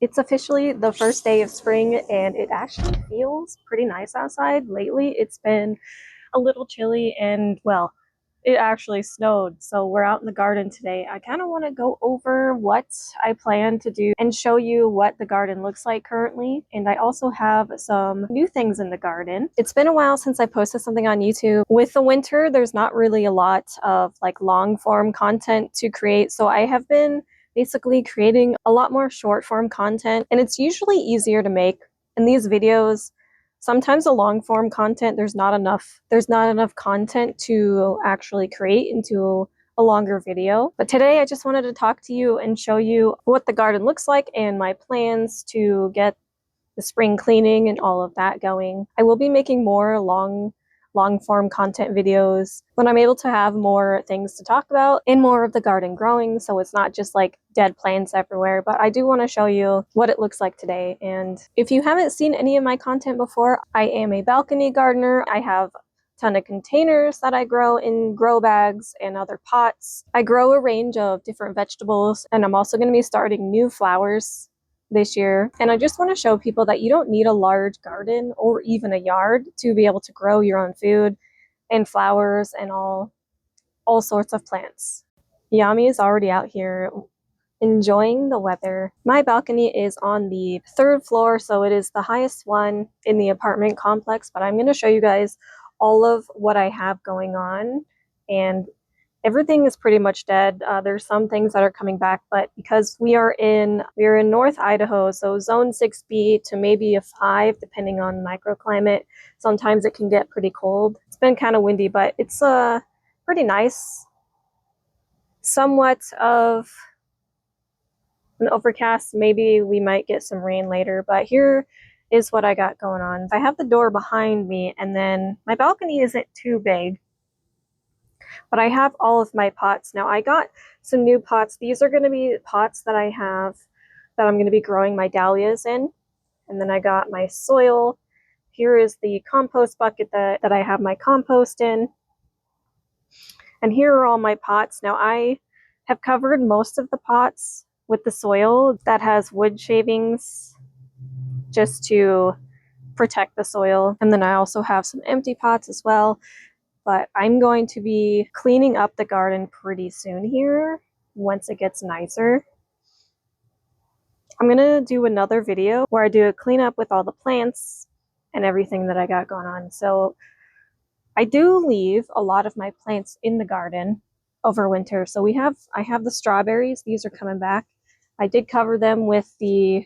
It's officially the first day of spring and it actually feels pretty nice outside. Lately, it's been a little chilly and, well, it actually snowed. So we're out in the garden today. I kind of want to go over what I plan to do and show you what the garden looks like currently. And I also have some new things in the garden. It's been a while since I posted something on YouTube. With the winter, there's not really a lot of like long form content to create. So I have been basically creating a lot more short form content, and it's usually easier to make. In these videos, sometimes the long form content, there's not enough content to actually create into a longer video. But today I just wanted to talk to you and show you what the garden looks like and my plans to get the spring cleaning and all of that going. I will be making more long form content videos when I'm able to have more things to talk about and more of the garden growing, so it's not just like dead plants everywhere. But I do want to show you what it looks like today. And if you haven't seen any of my content before, I am a balcony gardener. I have a ton of containers that I grow in grow bags and other pots. I grow a range of different vegetables, and I'm also going to be starting new flowers this year. And I just want to show people that you don't need a large garden or even a yard to be able to grow your own food and flowers and all sorts of plants. Yami is already out here enjoying the weather. My balcony is on the 3rd floor, so it is the highest one in the apartment complex, but I'm going to show you guys all of what I have going on, and everything is pretty much dead. There's some things that are coming back, but because we are in North Idaho, so zone 6B to maybe a 5, depending on microclimate. Sometimes it can get pretty cold. It's been kind of windy, but it's pretty nice. Somewhat of an overcast. Maybe we might get some rain later, but here is what I got going on. I have the door behind me, and then my balcony isn't too big, but I have all of my pots. Now I got some new pots. These are going to be pots that I have that I'm going to be growing my dahlias in. And then I got my soil. Here is the compost bucket that I have my compost in. And here are all my pots. Now I have covered most of the pots with the soil that has wood shavings just to protect the soil. And then I also have some empty pots as well. But I'm going to be cleaning up the garden pretty soon here once it gets nicer. I'm going to do another video where I do a cleanup with all the plants and everything that I got going on. So I do leave a lot of my plants in the garden over winter. So I have the strawberries. These are coming back. I did cover them with the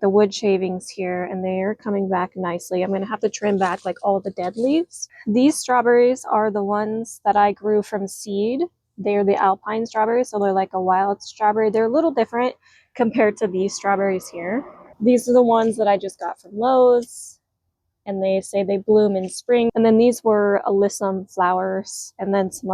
wood shavings here, and they're coming back nicely. I'm going to have to trim back like all the dead leaves. These strawberries are the ones that I grew from seed. They're the alpine strawberries, so they're like a wild strawberry. They're a little different compared to these strawberries here. These are the ones that I just got from Lowe's, and they say they bloom in spring. And then these were alyssum flowers, and then some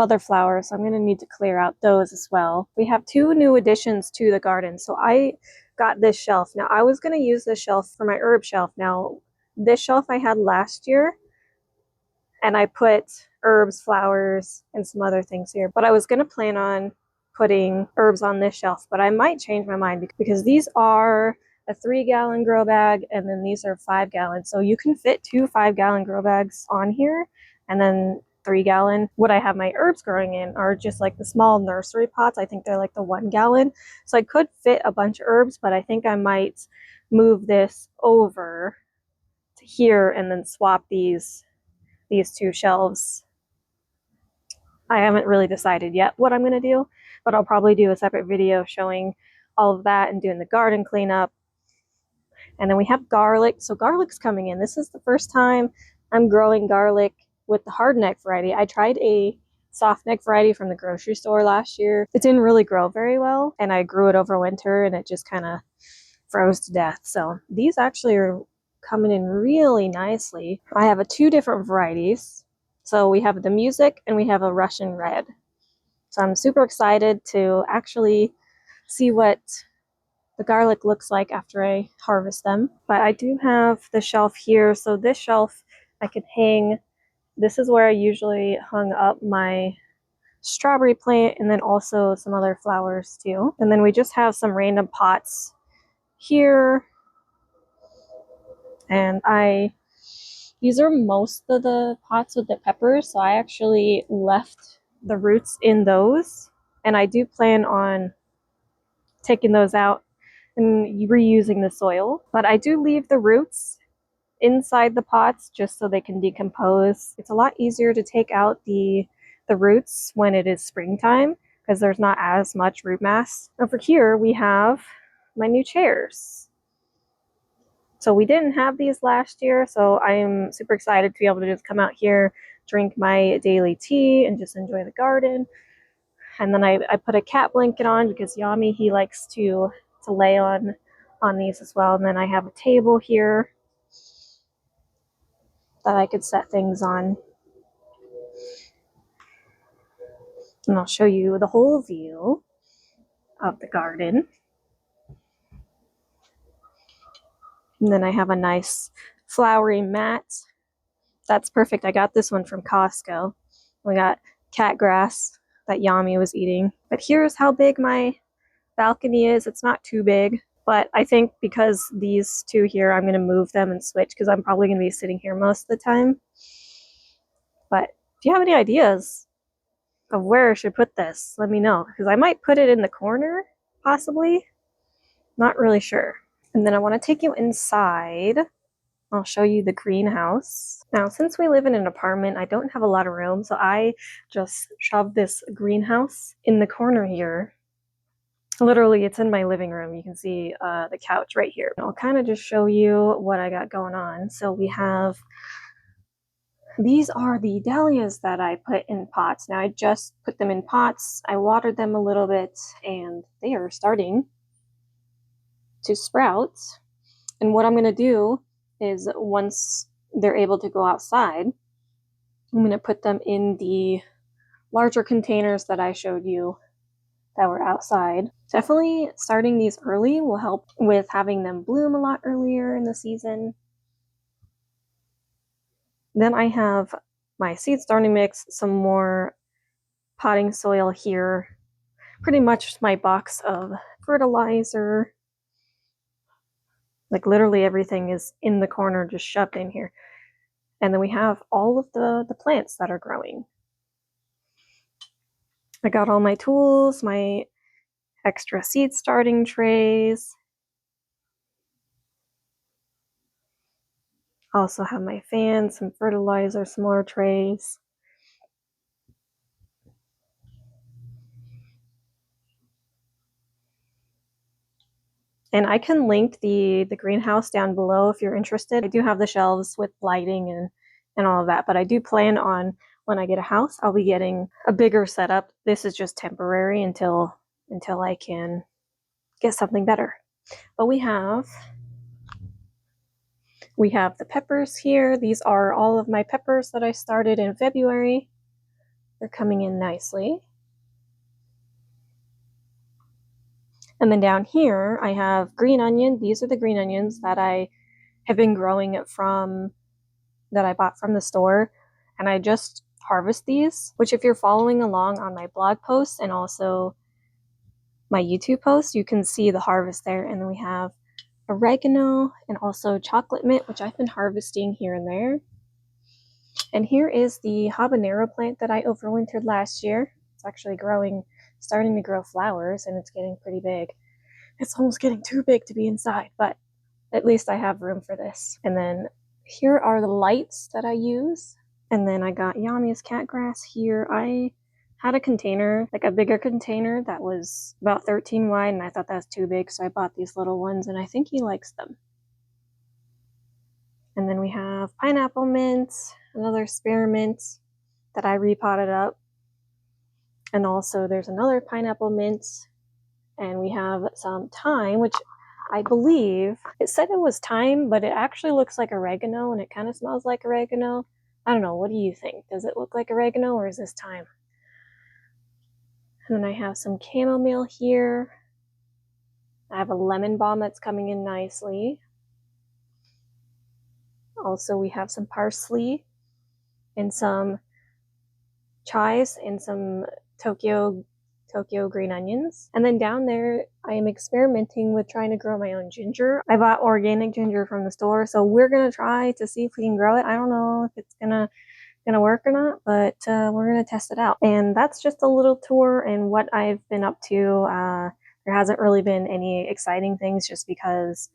other flowers. So I'm going to need to clear out those as well. We have 2 new additions to the garden. So I got this shelf. Now I was going to use this shelf for my herb shelf. Now this shelf I had last year, and I put herbs, flowers, and some other things here. But I was going to plan on putting herbs on this shelf, but I might change my mind because these are a 3-gallon grow bag, and then these are 5 gallons. So you can fit 2 5-gallon grow bags on here, and then 3-gallon. What I have my herbs growing in are just like the small nursery pots. I think they're like the 1 gallon. So I could fit a bunch of herbs, but I think I might move this over to here and then swap these 2 shelves. I haven't really decided yet what I'm going to do, but I'll probably do a separate video showing all of that and doing the garden cleanup. And then we have garlic. So garlic's coming in. This is the first time I'm growing garlic with the hardneck variety. I tried a soft neck variety from the grocery store last year. It didn't really grow very well, and I grew it over winter and it just kind of froze to death. So these actually are coming in really nicely. I have 2 different varieties. So we have the Music and we have a Russian Red. So I'm super excited to actually see what the garlic looks like after I harvest them. But I do have the shelf here. So this shelf I could hang. This is where I usually hung up my strawberry plant, and then also some other flowers too. And then we just have some random pots here. And these are most of the pots with the peppers, so I actually left the roots in those. And I do plan on taking those out and reusing the soil. But I do leave the roots inside the pots just so they can decompose. It's a lot easier to take out the roots when it is springtime because there's not as much root mass. Over here we have my new chairs. So we didn't have these last year, so I'm super excited to be able to just come out here, drink my daily tea, and just enjoy the garden. And then I put a cat blanket on because Yami, he likes to lay on these as well. And then I have a table here that I could set things on. And I'll show you the whole view of the garden. And then I have a nice flowery mat. That's perfect. I got this one from Costco. We got cat grass that Yami was eating. But here's how big my balcony is. It's not too big, but I think because these two here, I'm going to move them and switch because I'm probably going to be sitting here most of the time. But if you have any ideas of where I should put this, let me know, because I might put it in the corner, possibly. Not really sure. And then I want to take you inside. I'll show you the greenhouse. Now, since we live in an apartment, I don't have a lot of room, so I just shoved this greenhouse in the corner here. Literally, it's in my living room. You can see the couch right here. I'll kind of just show you what I got going on. So we have, these are the dahlias that I put in pots. Now, I just put them in pots. I watered them a little bit, and they are starting to sprout. And what I'm going to do is once they're able to go outside, I'm going to put them in the larger containers that I showed you that were outside. Definitely starting these early will help with having them bloom a lot earlier in the season. Then I have my seed starting mix, some more potting soil here, pretty much my box of fertilizer. Like literally everything is in the corner, just shoved in here. And then we have all of the plants that are growing. I got all my tools, my extra seed starting trays. I also have my fan, some fertilizer, some more trays. And I can link the greenhouse down below if you're interested. I do have the shelves with lighting and all of that, but I do plan on, when I get a house, I'll be getting a bigger setup. This is just temporary until I can get something better. But we have the peppers here. These are all of my peppers that I started in February. They're coming in nicely. And then down here, I have green onion. These are the green onions that I have been growing that I bought from the store. And I just harvest these, which if you're following along on my blog posts and also my YouTube posts, you can see the harvest there. And then we have oregano and also chocolate mint, which I've been harvesting here and there. And here is the habanero plant that I overwintered last year. It's actually starting to grow flowers, and it's getting pretty big. It's almost getting too big to be inside, but at least I have room for this. And then here are the lights that I use. And then I got Yami's cat grass here. I had a container, like a bigger container that was about 13 wide, and I thought that was too big, so I bought these little ones, and I think he likes them. And then we have pineapple mint, another spearmint that I repotted up. And also there's another pineapple mint, and we have some thyme, which I believe it said it was thyme, but it actually looks like oregano, and it kind of smells like oregano. I don't know. What do you think? Does it look like oregano, or is this thyme? And then I have some chamomile here. I have a lemon balm that's coming in nicely. Also, we have some parsley and some chives and some Tokyo green onions. And then down there, I am experimenting with trying to grow my own ginger. I bought organic ginger from the store, so we're gonna try to see if we can grow it. I don't know if it's gonna work or not, but we're gonna test it out. And that's just a little tour and what I've been up to. There hasn't really been any exciting things just because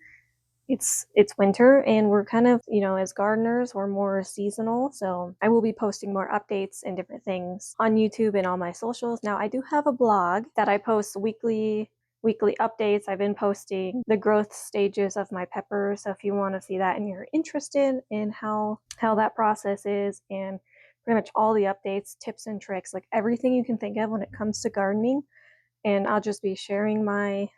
it's winter and we're kind of, as gardeners, we're more seasonal. So I will be posting more updates and different things on YouTube and all my socials. Now I do have a blog that I post weekly updates. I've been posting the growth stages of my peppers. So if you want to see that and you're interested in how that process is, and pretty much all the updates, tips and tricks, like everything you can think of when it comes to gardening, and I'll just be sharing my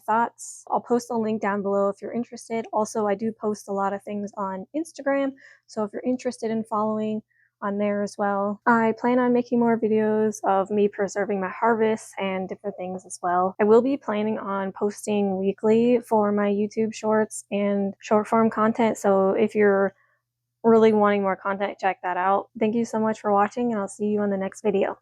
thoughts. I'll post a link down below if you're interested. Also, I do post a lot of things on Instagram, so if you're interested in following on there as well. I plan on making more videos of me preserving my harvests and different things as well. I will be planning on posting weekly for my YouTube shorts and short form content, so if you're really wanting more content, check that out. Thank you so much for watching, and I'll see you on the next video.